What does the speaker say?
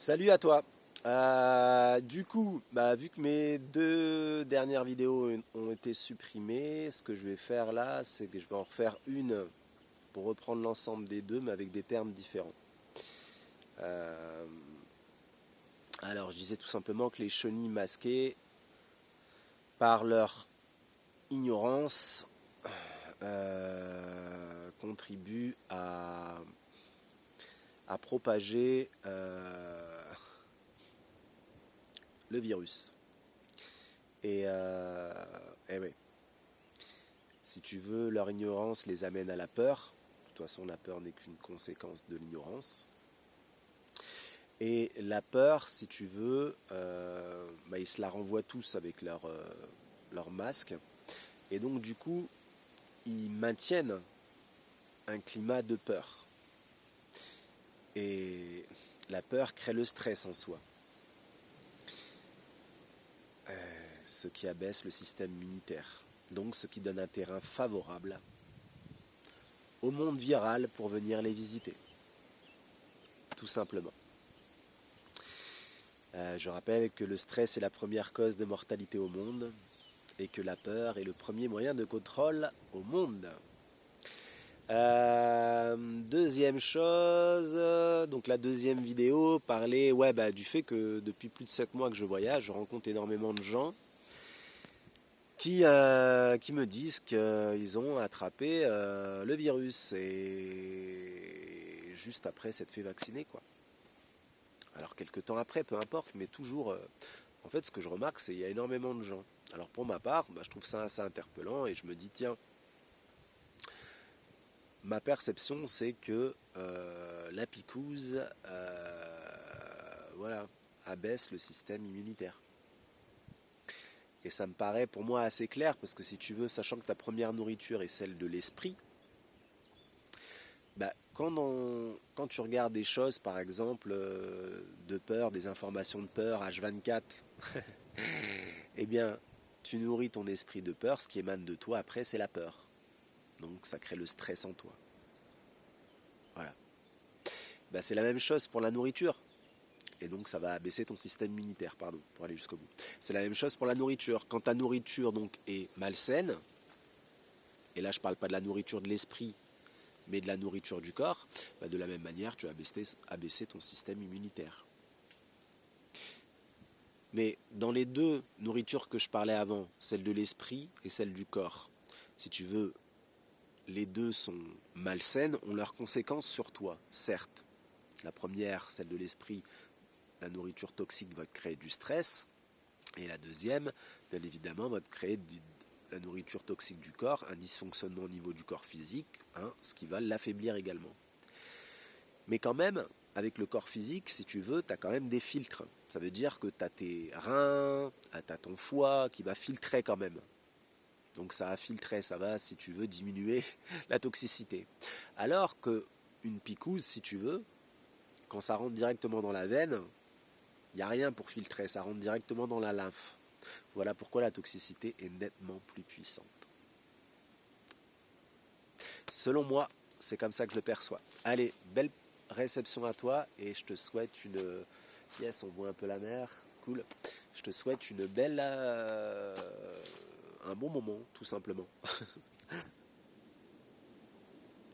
Salut à toi. Du coup, vu que mes deux dernières vidéos ont été supprimées, ce que je vais faire là, c'est que je vais en refaire une pour reprendre l'ensemble des deux, mais avec des termes différents. Euh, alors, je disais tout simplement que les chenilles masquées, par leur ignorance, contribuent à propager le virus. Et, et oui. Si tu veux, leur ignorance les amène à la peur. De toute façon, la peur n'est qu'une conséquence de l'ignorance. Et la peur, si tu veux, ils se la renvoient tous avec leur masque. Et donc, du coup, ils maintiennent un climat de peur. Et la peur crée le stress en soi, ce qui abaisse le système immunitaire. Donc, ce qui donne un terrain favorable au monde viral pour venir les visiter, tout simplement. Je rappelle que le stress est la première cause de mortalité au monde et que la peur est le premier moyen de contrôle au monde. Deuxième chose, donc la deuxième vidéo parlait du fait que depuis plus de 7 mois que je voyage, je rencontre énormément de gens qui me disent qu'ils ont attrapé le virus et juste après s'être fait vacciner, quoi. Alors quelques temps après, peu importe, mais toujours, en fait ce que je remarque c'est qu'il y a énormément de gens. Alors pour ma part, je trouve ça assez interpellant et je me dis tiens, ma perception c'est que la picouse abaisse le système immunitaire. Et ça me paraît pour moi assez clair parce que si tu veux, sachant que ta première nourriture est celle de l'esprit, quand tu regardes des choses, par exemple, de peur, des informations de peur, H24, eh bien, tu nourris ton esprit de peur, ce qui émane de toi après, c'est la peur. Donc ça crée le stress en toi. Voilà. C'est la même chose pour la nourriture. Et donc ça va abaisser ton système immunitaire, pardon, pour aller jusqu'au bout. C'est la même chose pour la nourriture. Quand ta nourriture donc est malsaine, et là je ne parle pas de la nourriture de l'esprit, mais de la nourriture du corps, de la même manière, tu vas abaisser ton système immunitaire. Mais dans les deux nourritures que je parlais avant, celle de l'esprit et celle du corps, si tu veux, les deux sont malsaines, ont leurs conséquences sur toi, certes. La première, celle de l'esprit, la nourriture toxique va te créer du stress. Et la deuxième, bien évidemment, va te créer la nourriture toxique du corps, un dysfonctionnement au niveau du corps physique, ce qui va l'affaiblir également. Mais quand même, avec le corps physique, si tu veux, tu as quand même des filtres. Ça veut dire que tu as tes reins, tu as ton foie qui va filtrer quand même. Donc ça va filtrer, ça va, si tu veux, diminuer la toxicité. Alors qu'une picouse, si tu veux, quand ça rentre directement dans la veine, il n'y a rien pour filtrer, ça rentre directement dans la lymphe. Voilà pourquoi la toxicité est nettement plus puissante. Selon moi, c'est comme ça que je le perçois. Allez, belle réception à toi et je te souhaite une... Yes, on voit un peu la mer, cool. Je te souhaite une belle... un bon moment, tout simplement.